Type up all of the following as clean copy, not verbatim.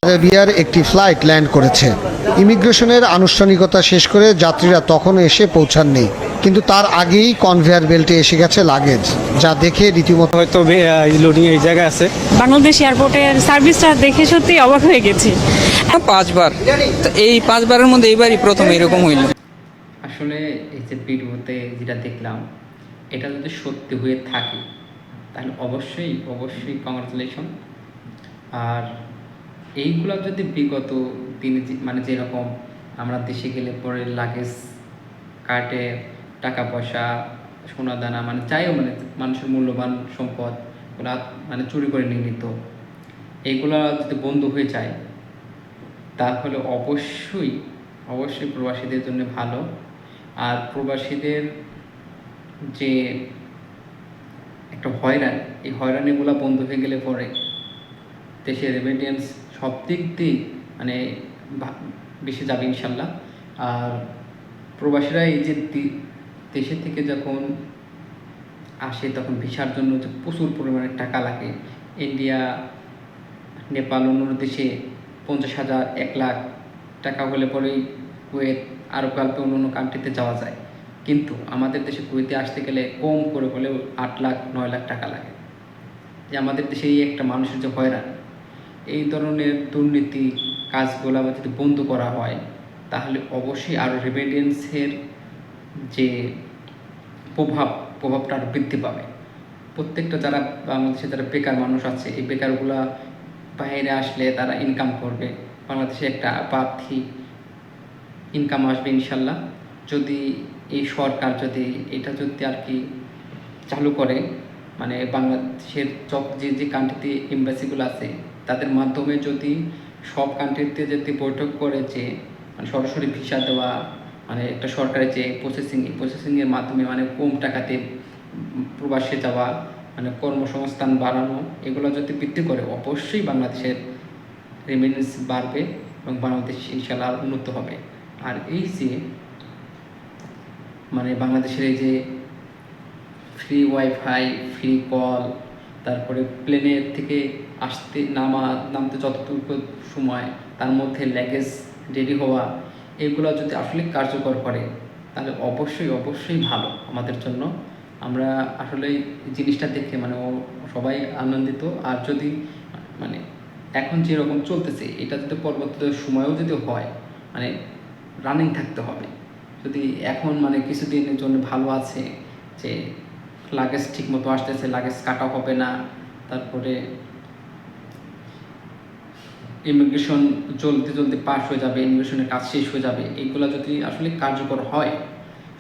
আরেবিয়ার একটি flight land করেছে। ইমিগ্রেশনের আনুষ্ঠানিকতা শেষ করে যাত্রীরা তখনও এসে পৌঁছাননি, কিন্তু তার আগেই কনভেয়ার বেল্টে এসে গেছে লাগেজ, যা দেখে রীতিমতো হয়তো লোডিং এই জায়গায় আছে। বাংলাদেশ এয়ারপোর্টের সার্ভিসটা দেখে সত্যি অবাক হয়ে গেছি। 5 বার, তো এই 5 বারের মধ্যে এইবারই প্রথম এরকম হইল। আসলে এই যে ভিডিওতে যেটা দেখলাম, এটা যদি সত্যি হয়ে থাকে তাহলে অবশ্যই অবশ্যই কংগ্রাচুলেশন। আর এইগুলো যদি বিগত দিনে মানে যেরকম আমরা দেশে গেলে পরে লাগেজ কাটে, টাকা পয়সা, সোনা দানা মানে চাইও মানে মানুষের মূল্যবান সম্পদ ওগুলা মানে চুরি করে নিয়ে নিত, এইগুলা যদি বন্ধ হয়ে যায় তাহলে অবশ্যই অবশ্যই প্রবাসীদের জন্য ভালো। আর প্রবাসীদের যে একটা হয়রানি, এই হয়রানিগুলো বন্ধ হয়ে গেলে পরে দেশের রেমিটেন্স সব দিক দিয়ে মানে বেশি যাবে ইনশাল্লাহ। আর প্রবাসীরা এই যে দেশে থেকে যখন আসে তখন ভিসার জন্য যে প্রচুর পরিমাণে টাকা লাগে, ইন্ডিয়া, নেপাল, অন্য দেশে 50,000 1 লাখ টাকা হলে পরেই কুয়েত, আরব কাল্পে অন্য কান্ট্রিতে যাওয়া যায়। কিন্তু আমাদের দেশে কুয়েতে আসতে গেলে কম করে হলেও 8 লাখ 9 লাখ টাকা লাগে। যে আমাদের দেশে এই একটা মানুষের যে হয়রানি, এই ধরনের দুর্নীতি কাজগুলো যদি বন্ধ করা হয় তাহলে অবশ্যই আরও রেমিটেন্সের যে প্রভাবটা আরও বৃদ্ধি পাবে। প্রত্যেকটা যারা বাংলাদেশে যারা বেকার মানুষ আছে, এই বেকারগুলা বাইরে আসলে তারা ইনকাম করবে, বাংলাদেশে একটা বাড়তি ইনকাম আসবে ইনশাল্লাহ। যদি এই সরকার যদি এটা যদি আর কি চালু করে, মানে বাংলাদেশের যে কান্ট্রিতে এমবাসিগুলো আছে তাদের মাধ্যমে যদি সব কান্ট্রিতে যদি বৈঠক করে যে মানে সরাসরি ভিসা দেওয়া, মানে একটা সরকারের যে প্রসেসিংয়ের মাধ্যমে মানে কম টাকাতে প্রবাসে যাওয়া, মানে কর্মসংস্থান বাড়ানো, এগুলো যদি বৃদ্ধি করে অবশ্যই বাংলাদেশের রেমিটেন্স বাড়বে এবং বাংলাদেশ ইনশাল্লাহ উন্নত হবে। আর এই যে মানে বাংলাদেশের এই যে ফ্রি ওয়াইফাই, ফ্রি কল, তারপরে প্লেনের থেকে নামতে যতটুকু সময় তার মধ্যে লাগেজ রেডি হওয়া, এগুলো যদি আসলে কার্যকর করে তাহলে অবশ্যই অবশ্যই ভালো আমাদের জন্য। আমরা আসলে জিনিসটা দেখে মানে সবাই আনন্দিত। আর যদি মানে এখন যেরকম চলতেছে এটা যদি পরবর্তী সময়েও যদি হয়, মানে রানিং থাকতে হবে। যদি এখন মানে কিছুদিনের জন্য ভালো আছে যে লাগেজ ঠিক মতো আসতেছে, লাগেজ কাটা হবে না, তারপরে ইমিগ্রেশন জলদি পাস হয়ে যাবে, ইমিগ্রেশনের কাজ শেষ হয়ে যাবে, এইগুলো যদি আসলে কার্যকর হয়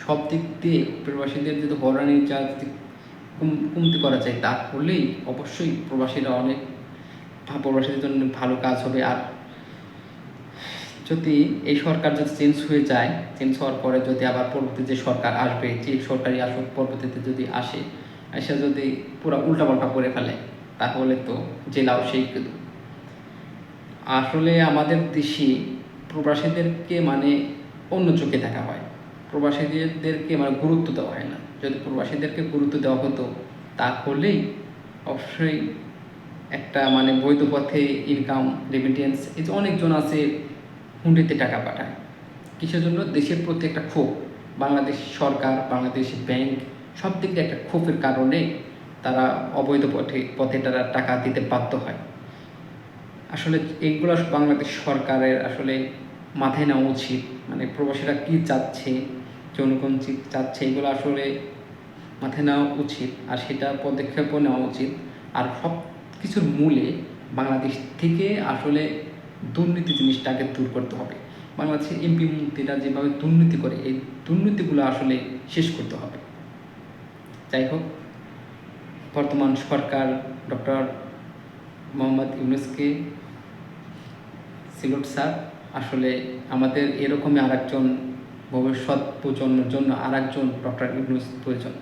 সব দিক দিয়ে প্রবাসীদের যদি হয়রানি যা যদি কমতি করা যায় তাহলেই অবশ্যই প্রবাসীদের জন্য ভালো কাজ হবে। আর যদি এই সরকার যদি চেঞ্জ হয়ে যায়, চেঞ্জ হওয়ার পরে যদি আবার পরবর্তী যে সরকার আসবে, যে সরকারি আসুক পরবর্তীতে যদি এসে যদি পুরো উল্টাপাল্টা করে ফেলে তাহলে তো জেলাও সেই। আসলে আমাদের দেশে প্রবাসীদেরকে মানে অন্য চোখে দেখা হয়, প্রবাসীদেরকে মানে গুরুত্ব দেওয়া হয় না। যদি প্রবাসীদেরকে গুরুত্ব দেওয়া হতো তাহলেই অবশ্যই একটা মানে বৈধ পথে ইনকাম, রেমিটেন্স, এই যে অনেকজন আছে হুন্ডিতে টাকা পাঠায় কিসের জন্য? দেশের প্রতি একটা ক্ষোভ, বাংলাদেশ সরকার, বাংলাদেশ ব্যাংক সব দিক দিয়ে একটা ক্ষোভের কারণে তারা অবৈধ পথে তারা টাকা দিতে বাধ্য হয়। আসলে এইগুলো বাংলাদেশ সরকারের আসলে মাথায় নেওয়া উচিত, মানে প্রবাসীরা কী চাচ্ছে, জনগণ চাচ্ছে, এগুলো আসলে মাথায় নেওয়া উচিত আর সেটা পদক্ষেপও নেওয়া উচিত। আর সব কিছুর মূলে বাংলাদেশ থেকে আসলে দুর্নীতি জিনিসটাকে দূর করতে হবে। বাংলাদেশের এমপি মন্ত্রীরা যেভাবে দুর্নীতি করে, এই দুর্নীতিগুলো আসলে শেষ করতে হবে। যাই হোক, বর্তমান সরকার ডক্টর মোহাম্মদ ইউনূসকে সিলুট স্যার। আসলে আমাদের এরকমই আরেকজন ভবিষ্যৎ প্রজন্মের জন্য আরেকজন ডক্টর ইউনূস প্রয়োজন।